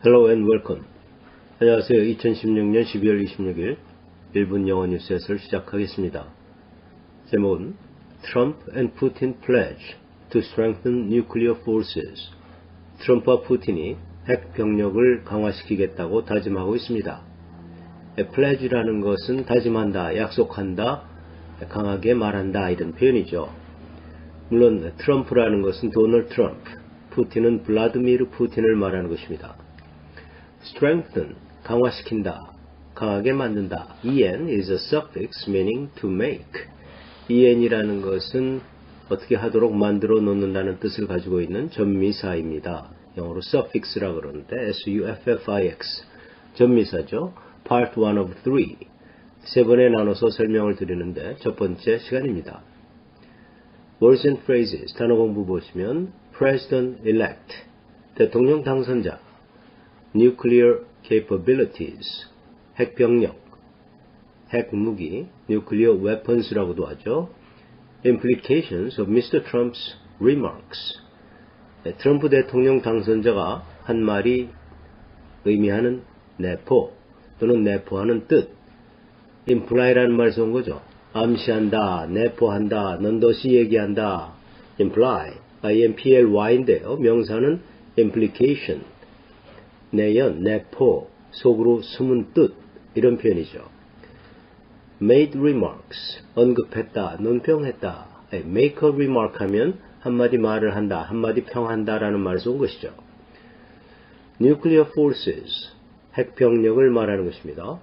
Hello and welcome. 안녕하세요. 2016년 12월 26일 1분 영어 뉴스에서 시작하겠습니다. 제목은 Trump and Putin pledge to strengthen nuclear forces. 트럼프와 푸틴이 핵 병력을 강화시키겠다고 다짐하고 있습니다. pledge라는 것은 다짐한다, 약속한다, 강하게 말한다 이런 표현이죠. 물론 트럼프라는 것은 도널드 트럼프, 푸틴은 블라디미르 푸틴을 말하는 것입니다. strengthen, 강화시킨다, 강하게 만든다. en is a suffix meaning to make. en이라는 것은 어떻게 하도록 만들어 놓는다는 뜻을 가지고 있는 전미사입니다. 영어로 suffix라고 그러는데 suffix, 전미사죠. part 1 of 3. 세 번에 나눠서 설명을 드리는데 첫 번째 시간입니다. words and phrases, 단어 공부 보시면 president-elect, 대통령 당선자, nuclear capabilities, 핵병력, 핵무기, nuclear weapons라고도 하죠. implications of Mr. Trump's remarks, 트럼프 대통령 당선자가 한 말이 의미하는 내포 또는 내포하는 뜻, imply라는 말에서 온 거죠. 암시한다, 내포한다, 넌더시 얘기한다, imply, imply인데요. 명사는 implication, 내연, 내포, 속으로 숨은 뜻 이런 표현이죠. made remarks, 언급했다, 논평했다. make a remark 하면 한마디 말을 한다, 한마디 평한다 라는 말에서 온 것이죠. nuclear forces, 핵병력을 말하는 것입니다.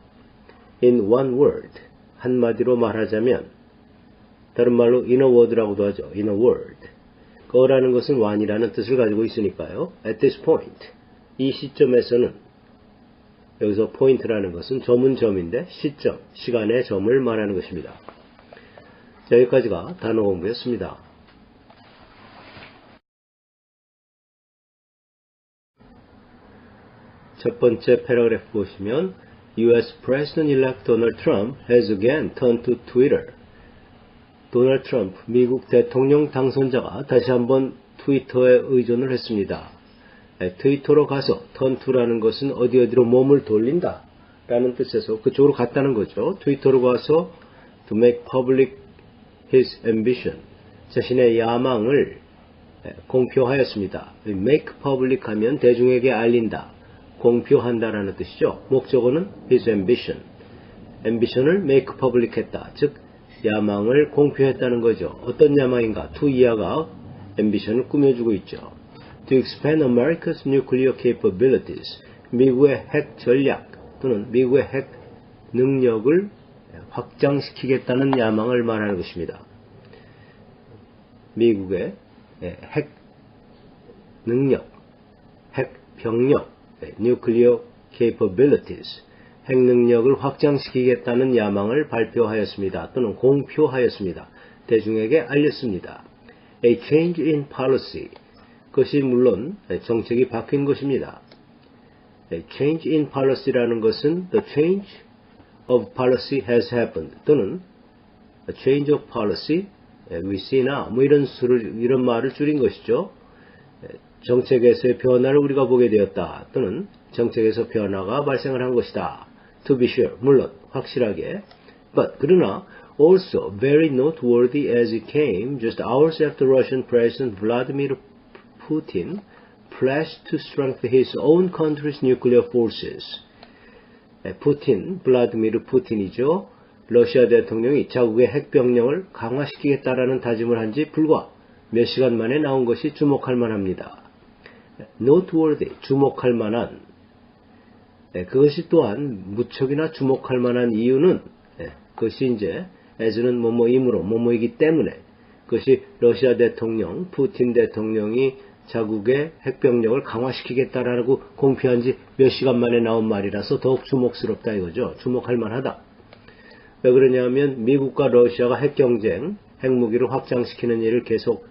in one word, 한마디로 말하자면 다른 말로 in a word라고도 하죠. in a word. 거라는 것은 one이라는 뜻을 가지고 있으니까요. at this point, 이 시점에서는, 여기서 포인트라는 것은 점은 점인데 시점, 시간의 점을 말하는 것입니다. 자, 여기까지가 단어 공부였습니다. 첫 번째 패러그래프 보시면 US President-elect Donald Trump has again turned to Twitter. 도널드 트럼프, 미국 대통령 당선자가 다시 한번 트위터에 의존을 했습니다. 트위터로 가서 턴투라는 것은 어디로 몸을 돌린다 라는 뜻에서 그쪽으로 갔다는 거죠. 트위터로 가서 to make public his ambition, 자신의 야망을 공표하였습니다. make public 하면 대중에게 알린다, 공표한다라는 뜻이죠. 목적어는 his ambition, ambition을 make public 했다, 즉 야망을 공표했다는 거죠. 어떤 야망인가? to 이하가 ambition을 꾸며주고 있죠. to expand America's nuclear capabilities, 미국의 핵 전략 또는 미국의 핵 능력을 확장시키겠다는 야망을 말하는 것입니다. 미국의 핵 능력, 핵 병력, nuclear capabilities, 핵 능력을 확장시키겠다는 야망을 발표하였습니다. 또는 공표하였습니다. 대중에게 알렸습니다. A change in policy, 그것이 물론 정책이 바뀐 것입니다. change in policy라는 것은 the change of policy has happened 또는 a change of policy we see now 뭐 이런 말을 줄인 것이죠. 정책에서의 변화를 우리가 보게 되었다 또는 정책에서 변화가 발생을 한 것이다. to be sure, 물론 확실하게. but 그러나 also very noteworthy as it came just hours after Russian President Vladimir Putin pledged to strengthen his own country's nuclear forces. 푸틴, 블라디미르 푸틴이죠. 러시아 대통령이 자국의 핵병력을 강화시키겠다라는 다짐을 한 지 불과 몇 시간 만에 나온 것이 주목할 만합니다. noteworthy, 주목할 만한. 그것이 또한 무척이나 주목할 만한 이유는 그것이 이제 as는 뭐뭐이므로 뭐뭐이기 때문에 그것이 러시아 대통령, 푸틴 대통령이 자국의 핵병력을 강화시키겠다라고 공표한 지 몇 시간 만에 나온 말이라서 더욱 주목스럽다 이거죠. 주목할 만하다. 왜 그러냐면 미국과 러시아가 핵경쟁, 핵무기를 확장시키는 일을 계속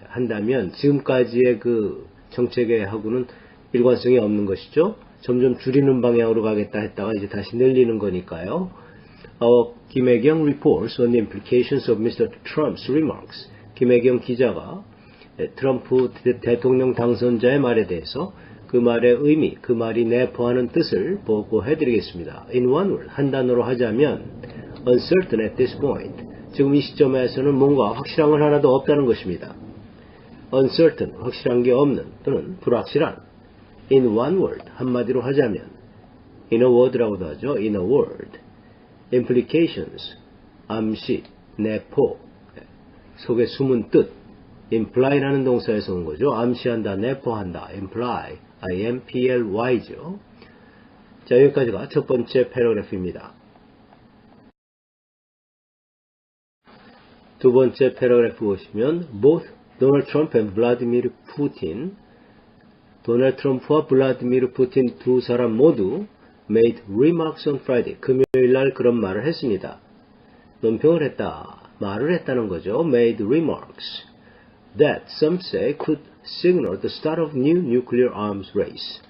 한다면 지금까지의 그 정책하고는 일관성이 없는 것이죠. 점점 줄이는 방향으로 가겠다 했다가 이제 다시 늘리는 거니까요. 김혜경 reports on the implications of Mr. Trump's remarks. 김혜경 기자가 트럼프 대통령 당선자의 말에 대해서 그 말의 의미, 그 말이 내포하는 뜻을 보고해드리겠습니다. In one word, 한 단어로 하자면 uncertain at this point. 지금 이 시점에서는 뭔가 확실한 건 하나도 없다는 것입니다. uncertain, 확실한 게 없는 또는 불확실한. In one word, 한마디로 하자면 in a word라고도 하죠. In a word. implications, 암시, 내포, 속에 숨은 뜻. imply라는 동사에서 온 거죠. 암시한다, 내포한다. imply, I-M-P-L-Y죠. 자, 여기까지가 첫 번째 패러그래프입니다. 두 번째 패러그래프 보시면 both Donald Trump and Vladimir Putin, 도널드 트럼프와 블라디미르 푸틴 두 사람 모두 made remarks on Friday, 금요일 날 그런 말을 했습니다. 논평을 했다, 말을 했다는 거죠. made remarks that some say could signal the start of new nuclear arms race.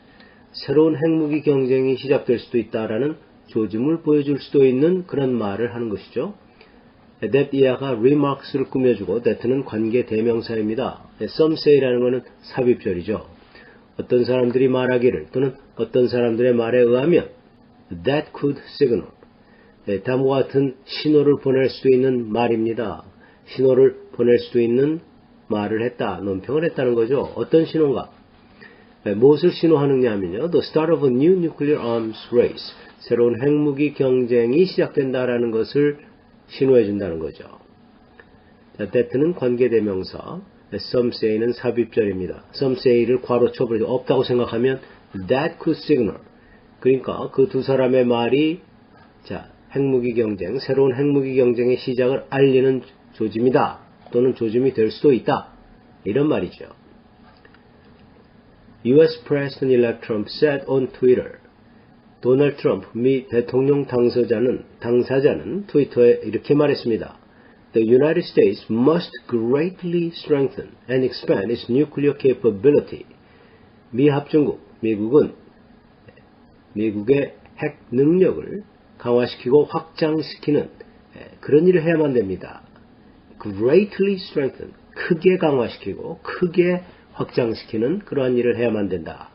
새로운 핵무기 경쟁이 시작될 수도 있다라는 조짐을 보여줄 수도 있는 그런 말을 하는 것이죠. that 이하가 remarks를 꾸며주고 that는 관계 대명사입니다. some say라는 것은 삽입절이죠. 어떤 사람들이 말하기를 또는 어떤 사람들의 말에 의하면 that could signal, 다음과 같은 신호를 보낼 수도 있는 말입니다. 신호를 보낼 수도 있는 말을 했다, 논평을 했다는 거죠. 어떤 신호인가? 무엇을 신호하느냐 하면요. The start of a new nuclear arms race. 새로운 핵무기 경쟁이 시작된다라는 것을 신호해 준다는 거죠. 자, that는 관계대명사, some say는 삽입절입니다. some say를 괄호 쳐버리죠. 없다고 생각하면 that could signal. 그러니까 그 두 사람의 말이 자, 핵무기 경쟁, 새로운 핵무기 경쟁의 시작을 알리는 조짐이다. 또는 조짐이 될 수도 있다. 이런 말이죠. US President-elect Trump said on Twitter. 도널드 트럼프 미 대통령 당사자는 트위터에 이렇게 말했습니다. The United States must greatly strengthen and expand its nuclear capability. 미 합중국, 미국은 미국의 핵 능력을 강화시키고 확장시키는 그런 일을 해야만 됩니다. Greatly strengthen, 크게 강화시키고 크게 확장시키는 그러한 일을 해야만 된다.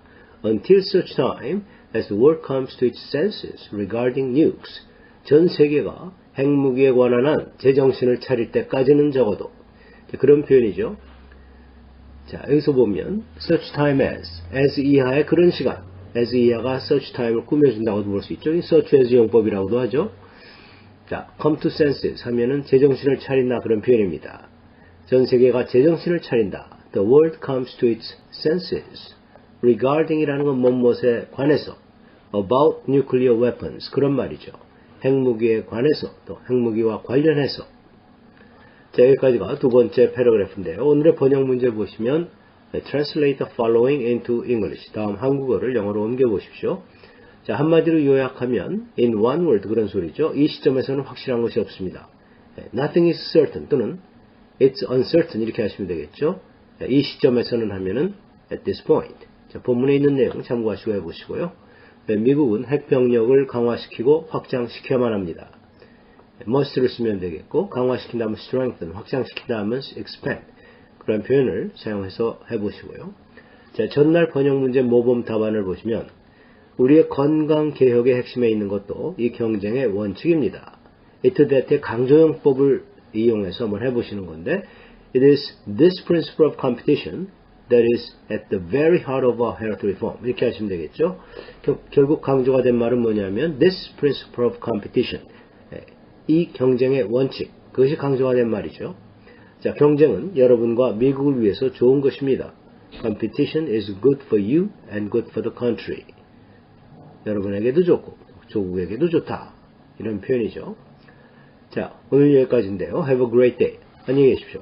Until such time as the world comes to its senses regarding nukes. 전 세계가 핵무기에 관한 한 제정신을 차릴 때까지는 적어도 그런 표현이죠. 자, 여기서 보면 such time as 이하의 그런 시간, as 이하가 such time을 꾸며준다고도 볼 수 있죠. such as 용법이라고도 하죠. 자, come to senses 하면은 제정신을 차린다 그런 표현입니다. 전 세계가 제정신을 차린다. The world comes to its senses. regarding이라는 건 무엇에 관해서, about nuclear weapons 그런 말이죠. 핵무기에 관해서 또 핵무기와 관련해서. 자, 여기까지가 두 번째 패러그래프인데요. 오늘의 번역 문제 보시면 translate the following into English. 다음 한국어를 영어로 옮겨보십시오. 자, 한마디로 요약하면 in one word 그런 소리죠. 이 시점에서는 확실한 것이 없습니다. Nothing is certain 또는 it's uncertain 이렇게 하시면 되겠죠. 이 시점에서는 하면은 at this point. 자, 본문에 있는 내용 참고하시고 해보시고요. 미국은 핵병력을 강화시키고 확장시켜야만 합니다. must를 쓰면 되겠고 강화시킨다면 strengthen, 확장시킨다면 expand 그런 표현을 사용해서 해보시고요. 자, 전날 번역 문제 모범 답안을 보시면 우리의 건강개혁의 핵심에 있는 것도 이 경쟁의 원칙입니다. it that의 강조용법을 이용해서 한번 해보시는 건데 it is this principle of competition that is at the very heart of our health reform. 이렇게 하시면 되겠죠. 결국 강조가 된 말은 뭐냐면 this principle of competition. 이 경쟁의 원칙. 그것이 강조가 된 말이죠. 자, 경쟁은 여러분과 미국을 위해서 좋은 것입니다. Competition is good for you and good for the country. 여러분에게도 좋고 조국에게도 좋다. 이런 표현이죠. 자, 오늘 여기까지인데요. Have a great day. 안녕히 계십시오.